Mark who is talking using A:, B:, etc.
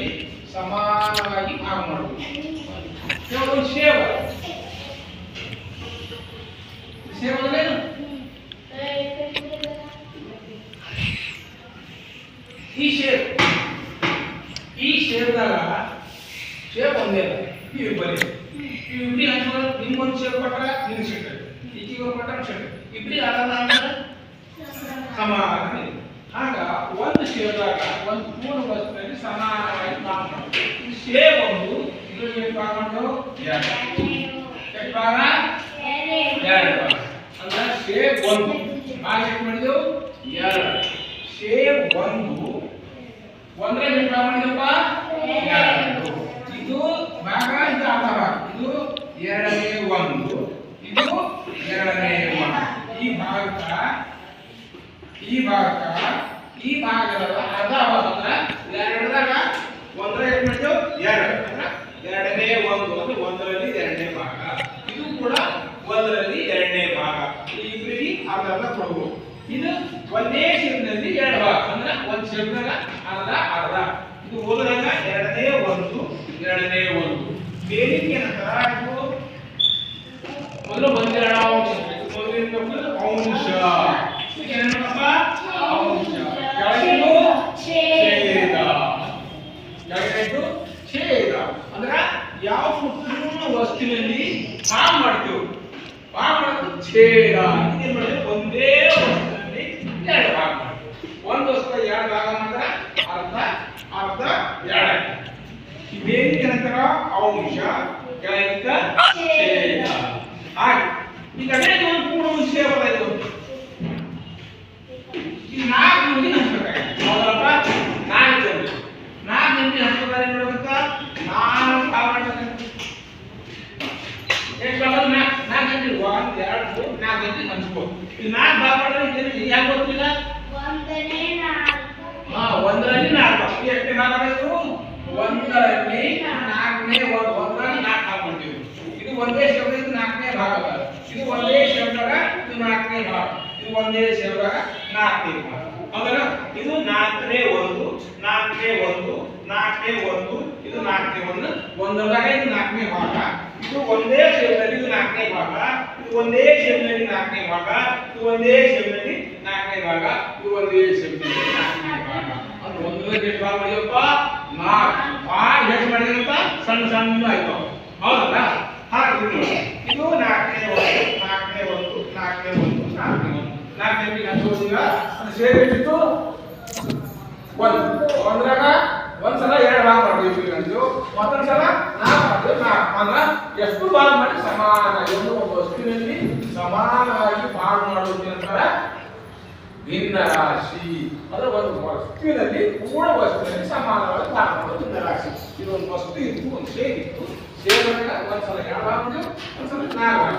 A: ಒಂದರಲ್ಲಿ ಸಮಾನವಾಗಿ ಭಾಗ ಮಾಡಬೇಕು. ಒಂದು ಸೇವ ಸೇವ ಅಂದ್ರೇನು? ಈ ಶೇರ್ದಾಗ ಶೇಪ್ ಒಂದೇ ಈ ಇಬ್ಬರಿ ಇಬ್ಬರಿ ಹಂಚ್ಕೊಂಡು ನಿಮ್ಗೊಂದು ಶೇಪ್ ಕೊಟ್ಟ ನಿಮ್ಗೆ ಸಿಗ್ತದೆ, ಈಗಿಗೆ ಕೊಟ್ಟ ಸಿಗ್ತದೆ, ಇಬ್ಬರಿ ಆಗಲ್ಲ ಸಮಾನ. ಆಗ ಒಂದು ಶೇಪ್ದಾಗ ಒಂದು ಪೂರ್ಣ ವಸ್ತುವಿನಲ್ಲಿ ಸಮಾನವಾಗಿ ಭಾಗ ಮಾಡಬೇಕು. ಇದು ಶೇಪ್ ಒಂದು, ಇದು ಎಷ್ಟು ಭಾಗ ಮಾಡ್ತೇವೆ? ಎಷ್ಟು ಭಾಗ? ಎರಡು ಭಾಗ. ಅಂದ್ರೆ ಶೇಪ್ ಒಂದು ಭಾಗ ಎಷ್ಟು ಮಾಡಿದೆವು? ಎರಡು. ಶೇಪ್ ಒಂದು ಒಂದರಲ್ಲಿ ಎಷ್ಟು ಭಾಗ ಮಾಡಿದೆವಪ್ಪ? ಎರಡು. ಇದು ಭಾಗ, ಇದು ಅರ್ಧ ಭಾಗ. ಇದು ಎರಡನೇ ಒಂದು, ಇದು ಎರಡನೇ ಒಂದು. ಈ ಭಾಗದ ಅರ್ಧ ಭಾಗ ಅಂದ್ರೆ ಎರಡದಾಗ ಒಂದರ ಎಷ್ಟು ಮಾಡಿದೆವು? ಎರಡು. ಅಂದ್ರೆ ಎರಡನೇ ಒಂದು ಅಂದ್ರೆ ಒಂದರಲ್ಲಿ ಎರಡನೇ ಭಾಗ. ಇದು ಕೂಡ ಒಂದರಲ್ಲಿ ಎರಡನೇ ಭಾಗ. ಇಬ್ಬರಿಗೆ ಅರ್ಧ ಅರ್ಧ ಕೊಡಬಹುದು. ಇದು ಒಂದೇ ಶೇಪ್ನಲ್ಲಿ ಎರಡು ಭಾಗ ಅಂದ್ರೆ ಒಂದು ಶೇಪ್ನಾಗ ಅರ್ಧ ಅರ್ಧ. ಇದು ಓದುವಾಗ ಎರಡನೇ ಒಂದು ಎರಡನೇ ಒಂದು. ಬೇಲಿಕೆ ನಂತರ ಇದು ಮೊದಲು ಒಂದೆರಡು ಅಂಶ, ಅಂಶ ಏನಪ್ಪ? ಅಂಶ. ಕೆಳಗಿದು ಛೇದ. ಕೆಳಗಿದು ಛೇದ ಅಂದ್ರೆ ಯಾವ ಪೂರ್ಣ ವಸ್ತುವಿನಲ್ಲಿ ಭಾಗ ಮಾಡ್ತೇವೆ, ಭಾಗ ಮಾಡೋದು ಛೇದ. ಏನ್ ಮಾಡಿದ್ರೆ ಒಂದೇ ವಸ್ತುವಿನಲ್ಲಿ ಎರಡು ಭಾಗ ಮಾಡ್ತೇವೆ. ಒಂದು ವಸ್ತು ಎರಡು ಭಾಗ ಮಾಡಿದ್ರೆ ಅರ್ಧ ಅರ್ಧ ಎರಡು. ಬೇಲಿಕೆ ನಂತರ ಅಂಶ, ಕೆಳಗಿದ್ದ ಛೇದ. ಹಾಗೆ ಈಗ ಅದೇ ಒಂದು ಪೂರ್ಣ ಒಂದು ಸೇವೆ ಇದು. ಈ ನಾಲ್ಕು ಮಂದಿ ಹಂಚ್ಬೇಕಾಗಿತ್ತು. ಹೌದಪ್ಪ? ನಾಲ್ಕು ಮಂದಿ ಹಂಚ್ಬೇಕಾದ್ರೆ ಏನ್ ಮಾಡ್ಬೇಕ? ನಾಲ್ಕು ಭಾಗ ಮಾಡ್ಬೇಕು. ಎಷ್ಟು ಭಾಗ? ನಾಲ್ಕು ಗಂಟೆ. ಒಂದು ಎರಡು ಮೂರು ನಾಲ್ಕು ಗಂಟೆ ಹಂಚ್ಬೋದು. ಈ ನಾಲ್ಕು ಭಾಗ ಮಾಡಿದ್ರೆ ಯಾಕೆ ಗೊತ್ತಿಲ್ಲ? ಒಂದರಲ್ಲಿ ನಾಲ್ಕು. ಎಷ್ಟು ಭಾಗ ಮಾಡಿದ್ರು? ಒಂದರಲ್ಲಿ ನಾಲ್ಕನೇ ಒಂದು. ಒಂದರಲ್ಲಿ ನಾಲ್ಕು ಭಾಗ ಮಾಡ್ತೀವಿ. ಇದು ಒಂದೇ ಶಬ್ದ, ಇದು ನಾಲ್ಕನೇ ಭಾಗ. ಇದು ಒಂದೇ ಶಬ್ದಾಗ ಇದು ನಾಲ್ಕನೇ ಭಾಗ. ಇದು ಒಂದೇ ಶಬ್ದಾಗ ನಾಲ್ಕನೇ ಭಾಗ. ಹೌದಲ್ಲ? ಇದು ನಾಲ್ಕನೇ ಒಂದು ನಾಲ್ಕನೇ ಒಂದು ನಾಲ್ಕನೇ ಒಂದು, ಇದು ನಾಲ್ಕನೇ ಒಂದು. ಒಂದರದಾಗ ಇದು ನಾಲ್ಕನೇ ಭಾಗ. ಇದು ಒಂದೇ ಶಬ್ದದಲ್ಲಿ ಇದು ನಾಲ್ಕನೇ ಭಾಗ. ಇದು ಒಂದೇ ಶಬ್ದದಲ್ಲಿ ನಾಲ್ಕನೇ ಭಾಗ. ಇದು ಒಂದೇ ಶಬ್ದದಲ್ಲಿ ನಾಲ್ಕನೇ ಭಾಗ. ಇದು ಒಂದೇ ಶಬ್ದದಲ್ಲಿ ನಾಲ್ಕನೇ ಭಾಗ. ಅಂದ್ರೆ ಒಂದರಲ್ಲಿ ಎಷ್ಟು ಭಾಗ ಮಾಡಿದಪ್ಪ? ನಾಲ್ಕು ಭಾಗ. ಎಷ್ಟು ಮಾಡಿದಪ್ಪ? ಸಣ್ಣ ಸಣ್ಣ ಆಯ್ತು. ಹೌದಲ್ಲ? ಹಾಗೆ ಇದು ನಾಲ್ಕನೇ ಒಂದು ನಾಲ್ಕನೇ ಒಂದು ನಾಲ್ಕನೇ ಒಂದು ನಾಲ್ಕನೇ ಒಂದು. ನಾಲ್ಕನೇ ಹಂಚೋದಿಲ್ಲ. ಅದು ಸೇರಿಬಿಟ್ಟು ಒಂದ್ರಾಗ ಒಂದ್ಸಲ ಎರಡು ಭಾಗ ಮಾಡ್ತೀವಿ ಅಂತೀವಿ, ಮತ್ತೊಂದು ಸಲ ನಾಲ್ಕು ಮಾಡ್ತೀವಿ. ನಾಲ್ಕು ಅಂದ್ರೆ ಎಷ್ಟು ಭಾಗ ಮಾಡಿ ಸಮಾನ ಒಂದು ವಸ್ತುವಿನಲ್ಲಿ ಸಮಾನವಾಗಿ ಭಾಗ ಮಾಡೋದು ಅಂತಾರೆ ಭಿನ್ನ ರಾಶಿ. ಅಂದ್ರೆ ಒಂದು ವಸ್ತುವಿನಲ್ಲಿ ಪೂರ್ಣ ವಸ್ತುವಿನಲ್ಲಿ ಸಮಾನವಾಗಿ ಭಾಗ ಮಾಡೋದು ಭಿನ್ನ ರಾಶಿ. ಇದು ಒಂದು ವಸ್ತು ಇತ್ತು, ಒಂದು ಶೇಪ್ ಇತ್ತು. ಸೇರಿದಾಗ ಒಂದ್ಸಲ ಎರಡು ಭಾಗ ಮಾಡಿದ್ವಿ, ಒಂದ್ಸಲ ನಾಲ್ಕು ಭಾಗ.